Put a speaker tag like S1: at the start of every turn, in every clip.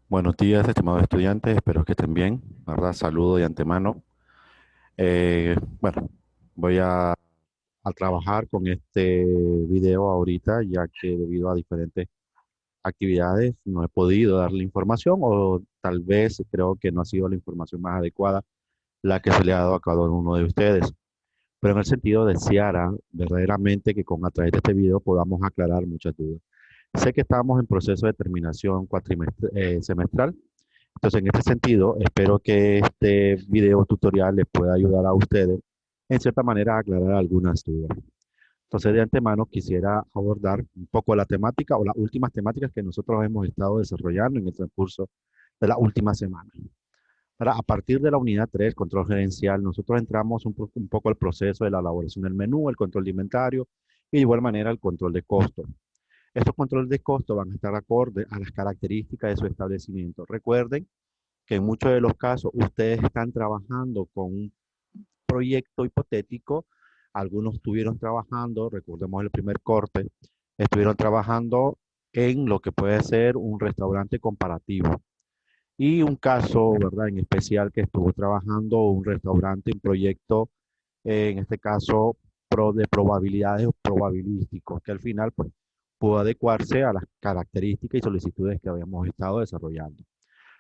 S1: Buenos días, estimados estudiantes, espero que estén bien, ¿verdad? Saludo de antemano. Bueno, voy a trabajar con este video ahorita, ya que debido a diferentes actividades no he podido darle información o tal vez creo que no ha sido la información más adecuada la que se le ha dado a cada uno de ustedes. Pero en el sentido deseara verdaderamente que a través de este video podamos aclarar muchas dudas. Sé que estamos en proceso de terminación semestral. Entonces, en este sentido, espero que este video tutorial les pueda ayudar a ustedes, en cierta manera, a aclarar algunas dudas. Entonces, de antemano, quisiera abordar un poco la temática o las últimas temáticas que nosotros hemos estado desarrollando en el transcurso de la última semana. Ahora, a partir de la unidad 3, control gerencial, nosotros entramos un poco al proceso de la elaboración del menú, el control de inventario y de igual manera el control de costos. Estos controles de costo van a estar acorde a las características de su establecimiento. Recuerden que en muchos de los casos ustedes están trabajando con un proyecto hipotético, algunos estuvieron trabajando, recordemos el primer corte, estuvieron trabajando en lo que puede ser un restaurante comparativo. Y un caso, ¿verdad? En especial que estuvo trabajando un restaurante, un proyecto, en este caso, de probabilidades o probabilísticos, que al final, pues, pudo adecuarse a las características y solicitudes que habíamos estado desarrollando.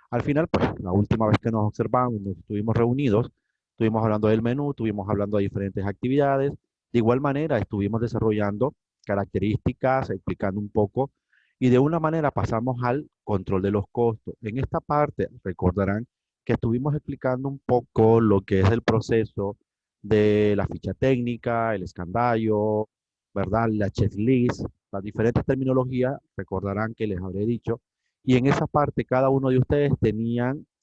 S1: Al final, pues, la última vez que nos observamos, nos estuvimos reunidos, estuvimos hablando del menú, estuvimos hablando de diferentes actividades. De igual manera, estuvimos desarrollando características, explicando un poco, y de una manera pasamos al control de los costos. En esta parte, recordarán que estuvimos explicando un poco lo que es el proceso de la ficha técnica, el escandallo, ¿verdad? La checklist, las diferentes terminologías, recordarán que les habré dicho y en esa parte cada uno de ustedes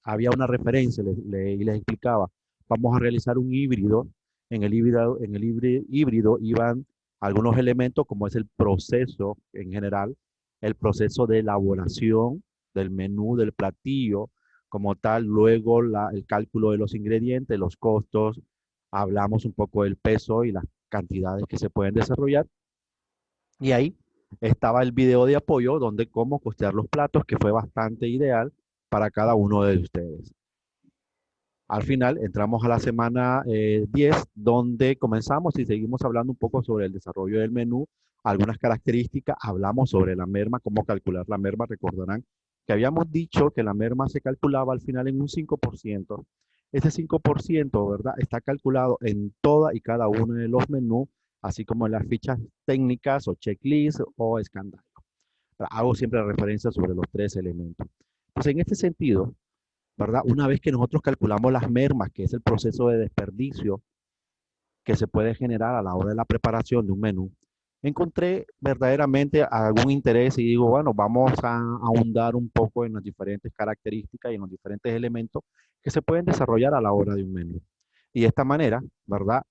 S1: había una referencia y les explicaba, vamos a realizar un híbrido. En el híbrido iban algunos elementos como es el proceso en general, el proceso de elaboración del menú, del platillo, como tal, luego el cálculo de los ingredientes, los costos, hablamos un poco del peso y las cantidades que se pueden desarrollar y ahí estaba el video de apoyo donde cómo costear los platos, que fue bastante ideal para cada uno de ustedes. Al final entramos a la semana 10, donde comenzamos y seguimos hablando un poco sobre el desarrollo del menú, algunas características, hablamos sobre la merma, cómo calcular la merma, recordarán que habíamos dicho que la merma se calculaba al final en un 5%. Ese 5%, ¿verdad? Está calculado en toda y cada uno de los menús, así como en las fichas técnicas o checklist o escándalo. Hago siempre referencia sobre los tres elementos. Pues en este sentido, ¿verdad? Una vez que nosotros calculamos las mermas, que es el proceso de desperdicio que se puede generar a la hora de la preparación de un menú, encontré verdaderamente algún interés y digo, bueno, vamos a ahondar un poco en las diferentes características y en los diferentes elementos que se pueden desarrollar a la hora de un menú. Y de esta manera, ¿verdad?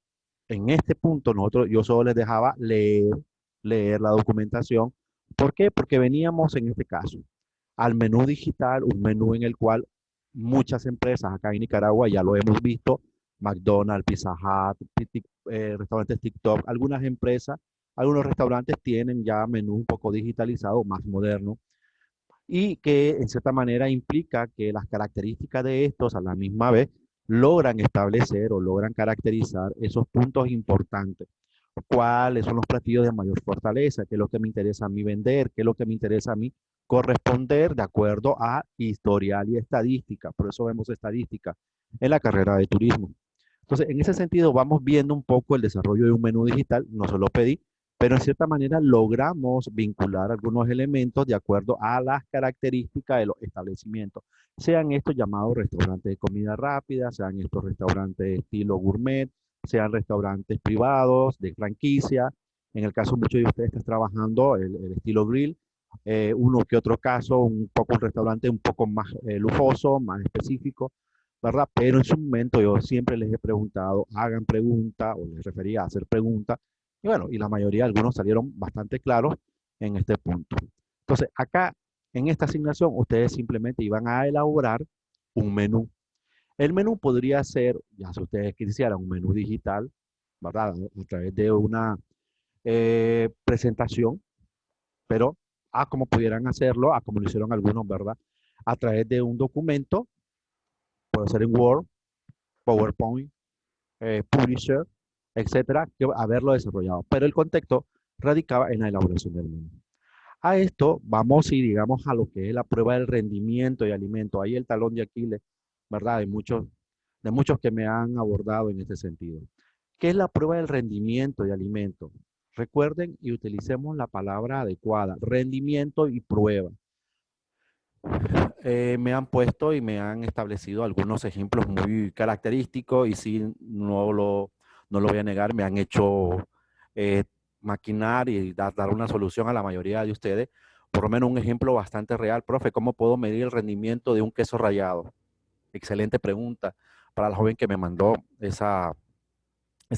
S1: En este punto yo solo les dejaba leer la documentación. ¿Por qué? Porque veníamos en este caso al menú digital, un menú en el cual muchas empresas acá en Nicaragua, ya lo hemos visto, McDonald's, Pizza Hut, restaurantes TikTok, algunas empresas, algunos restaurantes tienen ya menú un poco digitalizado, más moderno, y que en cierta manera implica que las características de estos a la misma vez logran establecer o logran caracterizar esos puntos importantes. ¿Cuáles son los platillos de mayor fortaleza? ¿Qué es lo que me interesa a mí vender? ¿Qué es lo que me interesa a mí corresponder de acuerdo a historial y estadística? Por eso vemos estadística en la carrera de turismo. Entonces, en ese sentido, vamos viendo un poco el desarrollo de un menú digital, no se lo pedí, pero en cierta manera logramos vincular algunos elementos de acuerdo a las características de los establecimientos, sean estos llamados restaurantes de comida rápida, sean estos restaurantes de estilo gourmet, sean restaurantes privados, de franquicia. En el caso muchos de ustedes están trabajando el estilo grill, uno que otro caso, un poco un restaurante un poco más lujoso, más específico, ¿verdad? Pero en su momento yo siempre les he preguntado, hagan preguntas, o les refería a hacer preguntas, y bueno, y la mayoría, algunos salieron bastante claros en este punto. Entonces, acá, en esta asignación, ustedes simplemente iban a elaborar un menú. El menú podría ser, ya si ustedes quisieran, un menú digital, ¿verdad? A través de una presentación, pero a como pudieran hacerlo, a como lo hicieron algunos, ¿verdad? a través de un documento, puede ser en Word, PowerPoint, Publisher, etcétera, que haberlo desarrollado. Pero el contexto radicaba en la elaboración del menú. A esto vamos y digamos a lo que es la prueba del rendimiento de alimento. Ahí el talón de Aquiles, ¿verdad? De muchos que me han abordado en este sentido. ¿Qué es la prueba del rendimiento de alimento? Recuerden y utilicemos la palabra adecuada, rendimiento y prueba. Me han puesto y me han establecido algunos ejemplos muy característicos y sí, no lo voy a negar, me han hecho eh, maquinar y dar una solución a la mayoría de ustedes. Por lo menos un ejemplo bastante real, profe, ¿cómo puedo medir el rendimiento de un queso rallado? Excelente pregunta para la joven que me mandó ese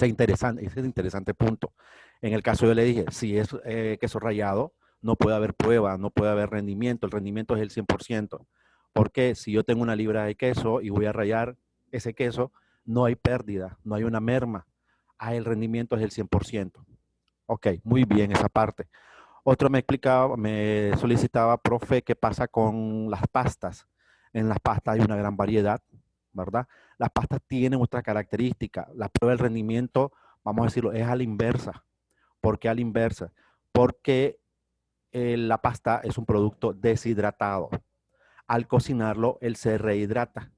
S1: interesante punto. En el caso yo le dije, si es queso rallado, no puede haber prueba, no puede haber rendimiento, el rendimiento es el 100%. Porque si yo tengo una libra de queso y voy a rallar ese queso, no hay pérdida, no hay una merma. Ah, el rendimiento es el 100%. Ok, muy bien esa parte. Otro me explicaba, me solicitaba, profe, ¿qué pasa con las pastas? En las pastas hay una gran variedad, ¿verdad? Las pastas tienen otra característica. La prueba del rendimiento, vamos a decirlo, es a la inversa. ¿Por qué a la inversa? Porque la pasta es un producto deshidratado. Al cocinarlo, él se rehidrata.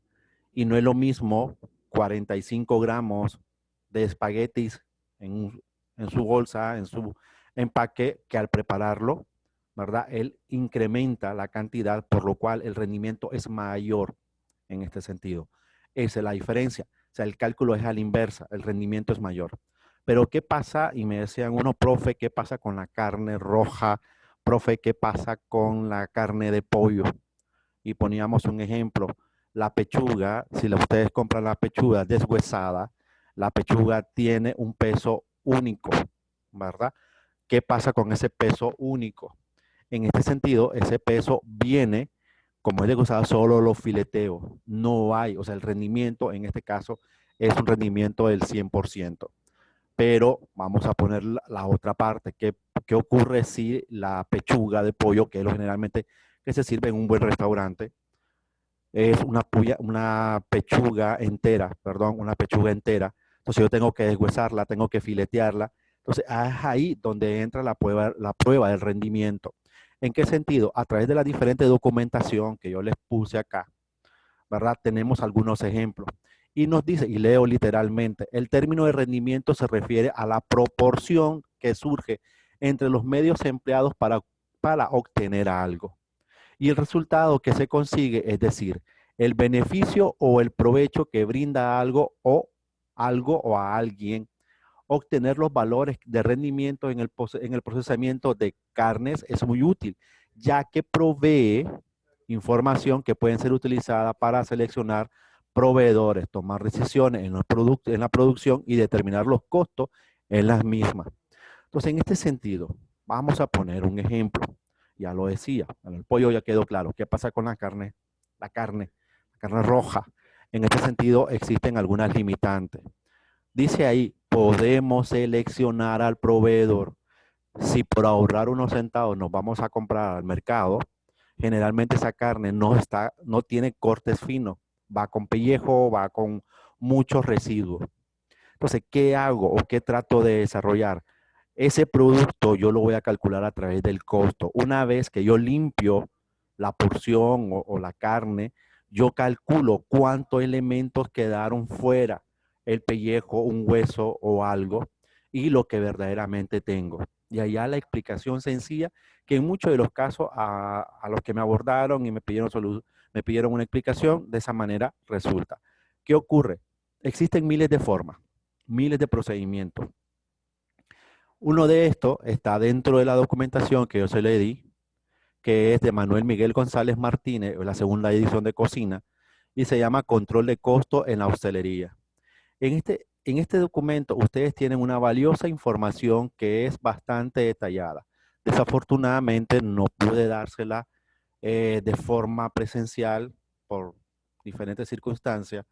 S1: Y no es lo mismo 45 gramos de espaguetis en, en su bolsa, en su empaque, que al prepararlo, ¿verdad? Él incrementa la cantidad, por lo cual el rendimiento es mayor en este sentido. Esa es la diferencia. O sea, el cálculo es a la inversa, el rendimiento es mayor. Pero ¿qué pasa? Y me decían uno, profe, ¿qué pasa con la carne roja? Profe, ¿qué pasa con la carne de pollo? Y poníamos un ejemplo, la pechuga, si ustedes compran la pechuga deshuesada, la pechuga tiene un peso único, ¿verdad? ¿Qué pasa con ese peso único? En este sentido, ese peso viene, como es deshuesada, solo los fileteos, no hay, o sea, el rendimiento en este caso es un rendimiento del 100%. Pero vamos a poner la otra parte, ¿qué ocurre si la pechuga de pollo, que es lo generalmente que se sirve en un buen restaurante, es una pechuga entera, perdón, una pechuga entera? Entonces yo tengo que deshuesarla, tengo que filetearla. Entonces es ahí donde entra la prueba del rendimiento. ¿En qué sentido? A través de la diferente documentación que yo les puse acá, ¿verdad? Tenemos algunos ejemplos. Y nos dice, y leo literalmente, el término de rendimiento se refiere a la proporción que surge entre los medios empleados para obtener algo y el resultado que se consigue, es decir, el beneficio o el provecho que brinda algo o a alguien. Obtener los valores de rendimiento en el procesamiento de carnes es muy útil, ya que provee información que pueden ser utilizada para seleccionar proveedores, tomar decisiones en la producción y determinar los costos en las mismas. Entonces, en este sentido, vamos a poner un ejemplo. Ya lo decía, en el pollo ya quedó claro. ¿Qué pasa con la carne? La carne roja. En este sentido, existen algunas limitantes. Dice ahí, podemos seleccionar al proveedor. Si por ahorrar unos centavos nos vamos a comprar al mercado, generalmente esa carne no tiene cortes finos, va con pellejo, va con muchos residuos. Entonces, ¿qué hago o qué trato de desarrollar? Ese producto yo lo voy a calcular a través del costo. Una vez que yo limpio la porción o la carne, yo calculo cuántos elementos quedaron fuera, el pellejo, un hueso o algo, y lo que verdaderamente tengo. Y allá la explicación sencilla, que en muchos de los casos a los que me abordaron y me pidieron una explicación, de esa manera resulta. ¿Qué ocurre? Existen miles de formas, miles de procedimientos. Uno de estos está dentro de la documentación que yo se le di, que es de Manuel Miguel González Martínez, la segunda edición de Cocina, y se llama Control de Costo en la Hostelería. En este documento ustedes tienen una valiosa información que es bastante detallada. Desafortunadamente no pude dársela de forma presencial por diferentes circunstancias.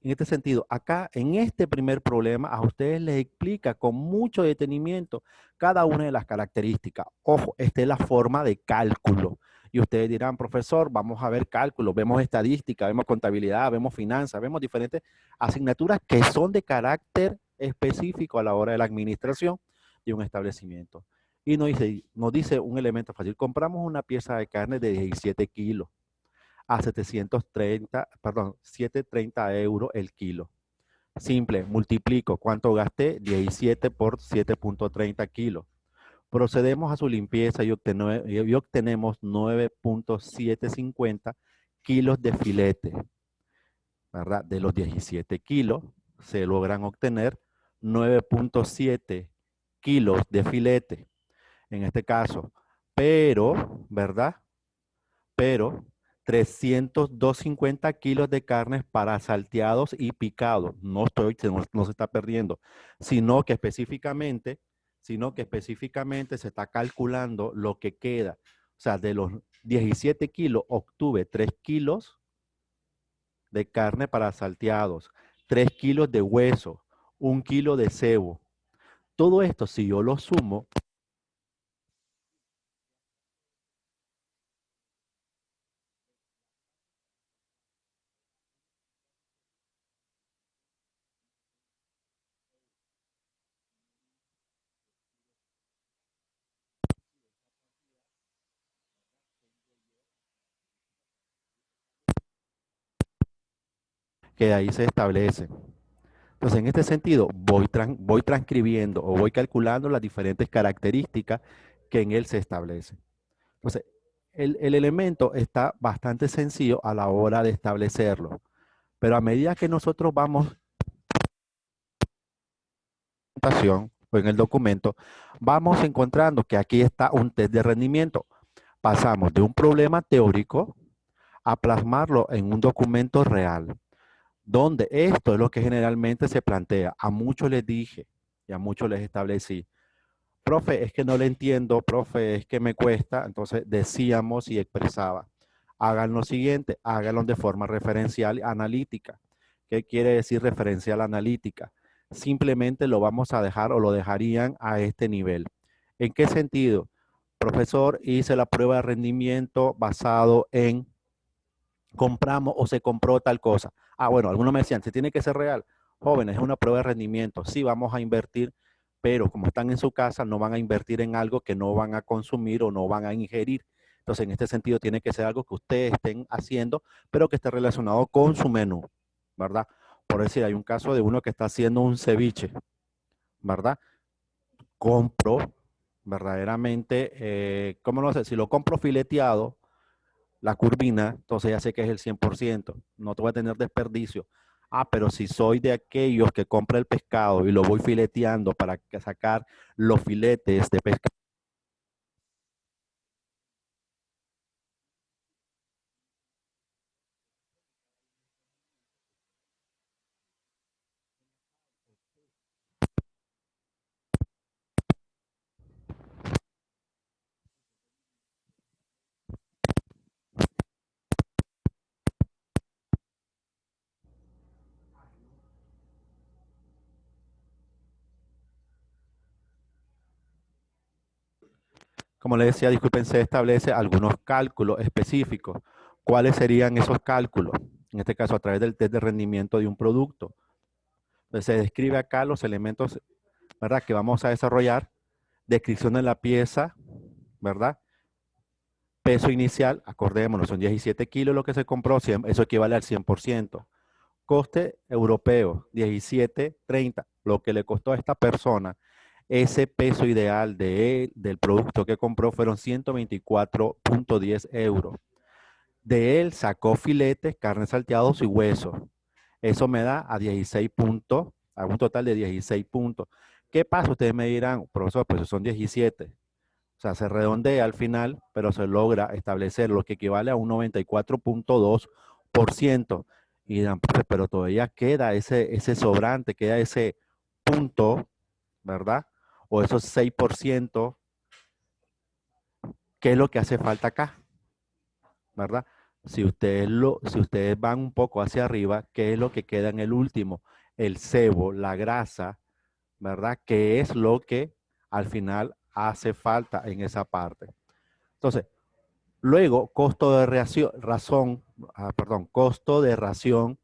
S1: En este sentido, acá en este primer problema a ustedes les explica con mucho detenimiento cada una de las características. Ojo, esta es la forma de cálculo Y ustedes dirán, profesor, vamos a ver cálculos, vemos estadística, vemos contabilidad, vemos finanzas, vemos diferentes asignaturas que son de carácter específico a la hora de la administración de un establecimiento. Y nos dice un elemento fácil. Compramos una pieza de carne de 17 kilos a 730 euros el kilo. Simple, multiplico. ¿Cuánto gasté? 17 por 7.30 kilos. Procedemos a su limpieza y obtenemos 9.750 kilos de filete, ¿verdad? De los 17 kilos se logran obtener 9.7 kilos de filete, en este caso. Pero, ¿verdad? Pero 302.50 kilos de carnes para salteados y picados. No se está perdiendo, sino que específicamente se está calculando lo que queda. O sea, de los 17 kilos, obtuve 3 kilos de carne para salteados, 3 kilos de hueso, 1 kilo de cebo. Todo esto, si yo lo sumo, que ahí se establece. Entonces, en este sentido, voy transcribiendo o voy calculando las diferentes características que en él se establecen. Entonces, el elemento está bastante sencillo a la hora de establecerlo, pero a medida que nosotros vamos en la presentación o en el documento, vamos encontrando que aquí está un test de rendimiento. Pasamos de un problema teórico a plasmarlo en un documento real, donde esto es lo que generalmente se plantea. A muchos les dije y a muchos les establecí, profe, es que no le entiendo, profe, es que me cuesta. Entonces decíamos y expresaba, hagan lo siguiente, háganlo de forma referencial analítica. ¿Qué quiere decir referencial analítica? Simplemente lo vamos a dejar o lo dejarían a este nivel. ¿En qué sentido? Profesor, hice la prueba de rendimiento basado en compramos o se compró tal cosa. Ah, bueno, algunos me decían, se tiene que ser real. Jóvenes, es una prueba de rendimiento. Sí, vamos a invertir, pero como están en su casa, no van a invertir en algo que no van a consumir o no van a ingerir. Entonces, en este sentido, tiene que ser algo que ustedes estén haciendo, pero que esté relacionado con su menú, ¿verdad? Por decir, hay un caso de uno que está haciendo un ceviche, ¿verdad? Compro verdaderamente, ¿cómo no sé? Si lo compro fileteado, la curvina, entonces ya sé que es el 100%, no te voy a tener desperdicio. Ah, pero si soy de aquellos que compra el pescado y lo voy fileteando para sacar los filetes de pescado, como le decía, disculpen, se establece algunos cálculos específicos. ¿Cuáles serían esos cálculos? En este caso, a través del test de rendimiento de un producto. Entonces, se describe acá los elementos, ¿verdad?, que vamos a desarrollar. Descripción de la pieza, ¿verdad? Peso inicial, acordémonos, son 17 kilos lo que se compró, eso equivale al 100%. Coste europeo, 17.30, lo que le costó a esta persona. Ese peso ideal del producto que compró fueron 124.10 euros. De él sacó filetes, carnes salteados y huesos. Eso me da a 16 puntos, a un total de 16 puntos. ¿Qué pasa? Ustedes me dirán, profesor, pues son 17. O sea, se redondea al final, pero se logra establecer lo que equivale a un 94.2%. Y dirán, pero todavía queda ese sobrante, queda ese punto, ¿verdad? O esos 6%, ¿qué es lo que hace falta acá? ¿Verdad? Si ustedes van un poco hacia arriba, ¿qué es lo que queda en el último? El sebo, la grasa, ¿verdad? ¿Qué es lo que al final hace falta en esa parte? Entonces, Luego, costo de ración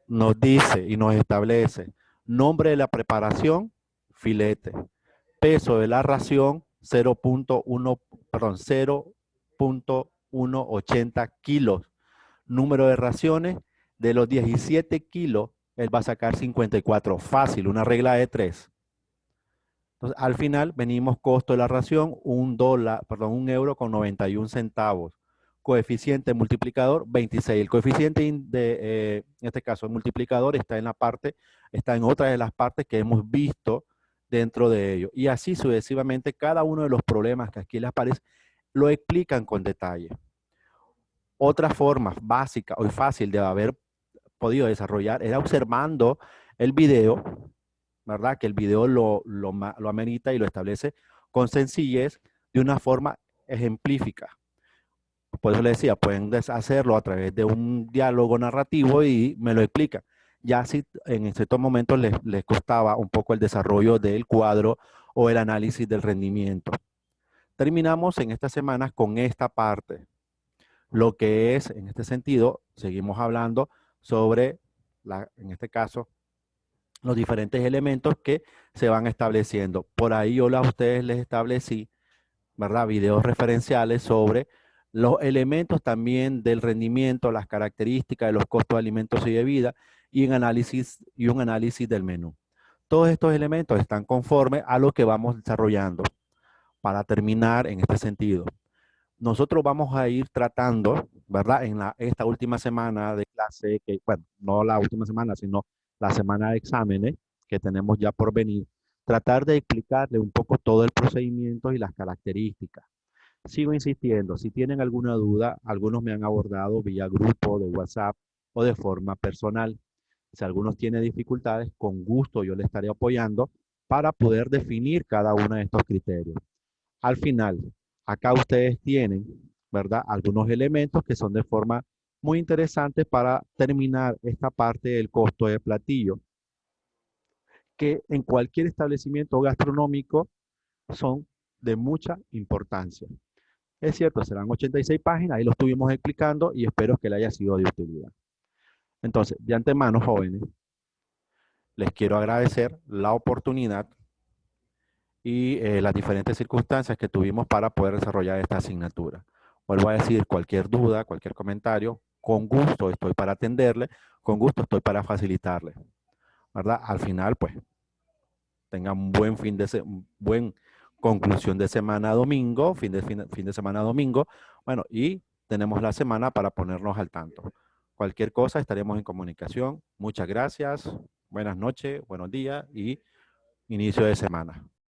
S1: nos dice y nos establece nombre de la preparación, filete. Peso de la ración, 0.1, perdón, 0.180 kilos. Número de raciones, de los 17 kilos, él va a sacar 54. Fácil, una regla de 3. Entonces, al final venimos costo de la ración, un euro con 91 centavos. Coeficiente multiplicador, 26. El coeficiente en este caso, el multiplicador está en otra de las partes que hemos visto dentro de ello. Y así sucesivamente, cada uno de los problemas que aquí les aparece, lo explican con detalle. Otra forma básica o fácil de haber podido desarrollar era observando el video, ¿verdad? Que el video lo amerita y lo establece con sencillez de una forma ejemplífica. Por eso le decía, pueden hacerlo a través de un diálogo narrativo y me lo explica. Ya si en ciertos momentos les costaba un poco el desarrollo del cuadro o el análisis del rendimiento. Terminamos en estas semanas con esta parte. Lo que es, en este sentido, seguimos hablando sobre, en este caso, los diferentes elementos que se van estableciendo. Por ahí yo a ustedes les establecí, ¿verdad? Videos referenciales sobre los elementos también del rendimiento, las características de los costos de alimentos y bebida y un análisis del menú. Todos estos elementos están conformes a lo que vamos desarrollando. Para terminar en este sentido, nosotros vamos a ir tratando, ¿verdad? En esta última semana de clase, que, bueno, no la última semana, sino la semana de exámenes que tenemos ya por venir, tratar de explicarle un poco todo el procedimiento y las características. Sigo insistiendo, si tienen alguna duda, algunos me han abordado vía grupo de WhatsApp o de forma personal. Si algunos tienen dificultades, con gusto yo les estaré apoyando para poder definir cada uno de estos criterios. Al final, acá ustedes tienen, ¿verdad? Algunos elementos que son de forma muy interesante para terminar esta parte del costo de platillo, que en cualquier establecimiento gastronómico son de mucha importancia. Es cierto, serán 86 páginas, ahí lo estuvimos explicando y espero que le haya sido de utilidad. Entonces, de antemano, jóvenes, les quiero agradecer la oportunidad y las diferentes circunstancias que tuvimos para poder desarrollar esta asignatura. Vuelvo a decir, cualquier duda, cualquier comentario, con gusto estoy para atenderle, con gusto estoy para facilitarle, ¿verdad? Al final, pues, tengan un buen buen conclusión de semana domingo, fin de semana domingo, bueno, y tenemos la semana para ponernos al tanto. Cualquier cosa estaremos en comunicación. Muchas gracias, buenas noches, buenos días y inicio de semana.